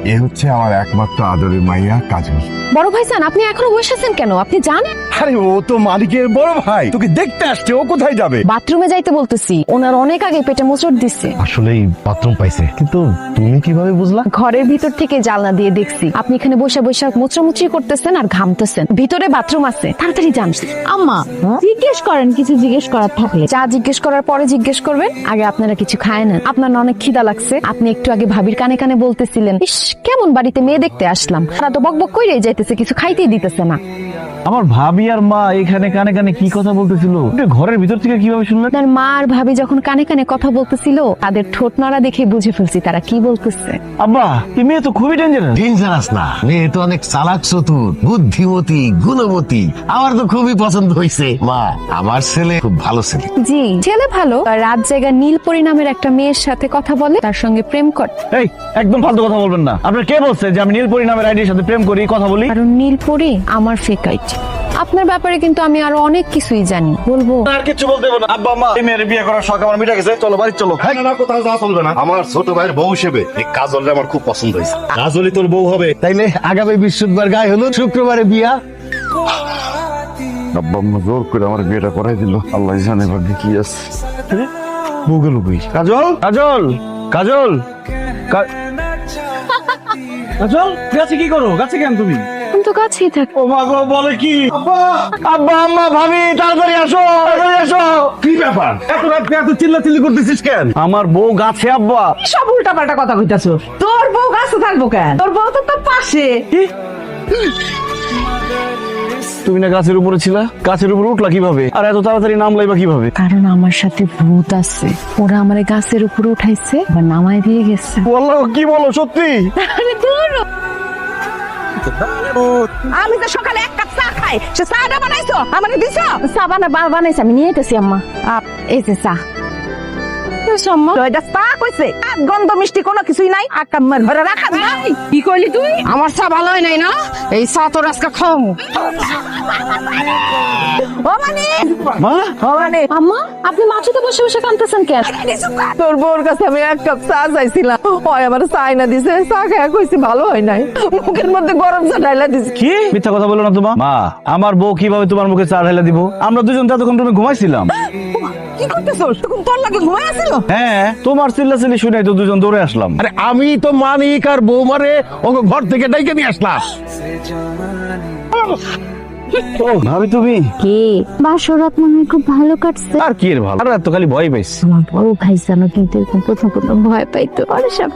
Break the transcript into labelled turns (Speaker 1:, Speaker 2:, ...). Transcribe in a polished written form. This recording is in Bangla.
Speaker 1: এ হচ্ছে আমার একমাত্র আদরের মাইয়া কাজল।
Speaker 2: বড় ভাইজান, আপনি এখনো বসে আছেন কেন? আপনি যান।
Speaker 1: আরে ও তো মালিকের বড় ভাই, তোকে দেখতে আসছে, ও কোথায় যাবে?
Speaker 2: বাথরুমে যাইতে বলতেছি, ওনার অনেক আগে পেটে মোচড় দিচ্ছে।
Speaker 3: আসলেই বাথরুম পাইছে, কিন্তু তুমি কিভাবে বুঝলা?
Speaker 2: ঘরের ভিতর থেকে জানলা দিয়ে দেখছি আপনি এখানে বসে বসে মোচড়ামুচড়ি করতেছেন আর ঘামতেছেন। ভিতরে বাথরুম আছে, তাড়াতাড়ি যান।
Speaker 4: আম্মা জিজ্ঞেস করেন, কিছু জিজ্ঞেস করার থাকলে।
Speaker 2: যা জিজ্ঞেস করার পরে জিজ্ঞেস করবেন, আগে আপনারা কিছু খায় না। আপনার না অনেক খিদা লাগছে? আপনি একটু আগে ভাবির কানে কানে বলতেছিলেন, ইস কেমন বাড়িতে মেয়ে দেখতে আসলাম, তারা তো বকবক কইরে যাইতেছে, কিছু খাইতেই দিতেছে না।
Speaker 3: আমার ভাবি আর মা এখানে কানে কানে কি কথা বলতেছিল, ঘরের ভিতর থেকে কিভাবে শুনলেন?
Speaker 2: আপনার মা আর ভাবি যখন কানে কানে কথা বলতেছিল, তাদের ঠোঁট নাড়া দেখে বুঝে ফেলছি তারা কি বলতেছে।
Speaker 3: আব্বা, এই মেয়ে তো খুবই ডেঞ্জারাস।
Speaker 5: ডেঞ্জারাস না, মেয়ে তো অনেক চালাক, চতুর, বুদ্ধিমতী, গুণবতী। আমার তো খুবই পছন্দ হয়েছে। মা, আমার ছেলে খুব ভালো ছেলে।
Speaker 2: জি, ছেলে ভালো। রাত জায়গা নীলপরি নামের একটা মেয়ের সাথে কথা বলে, তার সঙ্গে প্রেম করে।
Speaker 3: এই একদম ফালতু কথা বলবেন না। আপনার কে বলছে যে আমি নীলপরি নামের আইডির সাথে প্রেম করি, কথা বলি?
Speaker 2: কারণ নীলপরি আমার ফেক আইডি। আপনার ব্যাপারে কিন্তু আমি আরো অনেক কিছুই জানি, বলবো।
Speaker 3: আর কিছু বলতে হবে না। আব্বা মা, এই মেয়ের বিয়ে করার শখ আমার মিটে গেছে, চলো বাড়ি চলো।
Speaker 5: হ্যাঁ, না কোথাও যাওয়া চলবে না। আমার ছোট ভাইয়ের বউ হিসেবে এই কাজলটা আমার খুব পছন্দ হয়েছে। কাজলই তোর বউ হবে, তাইলে আগামী বৃহস্পতিবার গায়ে হলো, শুক্রবারে বিয়া।
Speaker 1: আব্বা আম্মা জোর করে আমার বিয়েটা করাই দিল, আল্লাহ জানে ভাগ্যে কি আছে। বউ গেল কই?
Speaker 3: কাজল, কাজল, কাজল, কাজল, গাছে কি করো? গাছে কেন তুমি?
Speaker 2: আমি তো কাছেই থাকি।
Speaker 3: ও মা গো, বলে কি? আব্বা, আব্বা আম্মা ভাবি, তাড়াতাড়ি আসো, তাড়াতাড়ি আসো।
Speaker 5: কি ব্যাপার?
Speaker 3: এত রাতে এত চিল্লাচিল্লি করতেছিস কেন? আমার বউ গাছে আব্বা।
Speaker 4: সব উল্টা পাল্টা কথা কইতাছো। তোর বউ গাছে থাকবো কেন? তোর বউ তো তোর পাশে।
Speaker 3: কি? তুমি না গাছের উপরে ছিলা, গাছের উপরে উঠলা কিভাবে? আর এত তাড়াতাড়ি নামলাই বা কিভাবে?
Speaker 2: কারণ আমার সাথে ভূত আছে, ওরা আমার গাছের উপরে উঠাইছে বা নামায় দিয়ে গেছে।
Speaker 3: বলো, কি বলো সত্যি?
Speaker 2: আরে দূর।
Speaker 4: আমি তো সকালে এক কাপ চা খাই, সে চাটা বানাইছো আমাকে দিছো?
Speaker 2: চা বানাইছে, আমি নিয়ে যেতেছি আম্মা। এই যে চা। আম্মা,
Speaker 4: তো এটা চা কইছে, আর গন্ধ মিষ্টি কোনো কিছুই নাই। আকাম্মার ঘরে রাখা নাই। কি কইলি তুই?
Speaker 2: আমার চা ভালো হয় নাই না? এই চা তোর আজকে খাও।
Speaker 4: ও মানে
Speaker 3: মা,
Speaker 4: ও মানে
Speaker 2: আম্মা, আপনি মাছুতে বসে বসে কাঁদতেছেন কেন?
Speaker 4: তোর বউর কাছে আমি এক কাপ চা চাইছিলাম, হয় আমার চাই না দিছে। চা খেয়ে কইছি ভালো হয় নাই, মুখের মধ্যে গরম চা ঢাইলা দিছে।
Speaker 3: কি মিথ্যা কথা বলো না তোমার মা। আমার বউ কিভাবে তোমার মুখে চা ঢেলে দিব? আমরা দুজন তো এতক্ষণ তুমি ঘুমাইছিলাম।
Speaker 4: কি করতেছস? তখন তোর লাগে ঘুমাই আছিল?
Speaker 3: হ্যাঁ, তোমার চিল্লাচিল্লি শুনে তো দুজন দৌড়ে আসলাম।
Speaker 5: আরে আমি তো মানিক আর বৌমারে ওকে ঘর থেকে ডাইকে নিয়ে আসলাম।
Speaker 3: ও ভাবি, তুমি
Speaker 6: কে? বাসরাত মনে হয় খুব ভালো কাটছে।
Speaker 3: আর কি এর ভালো? আর এত খালি ভয় পাইছি।
Speaker 6: আমার বড় ভাই জানো কিন্তু এরকম প্রথম প্রথম ভয় পাইতো। পরে সব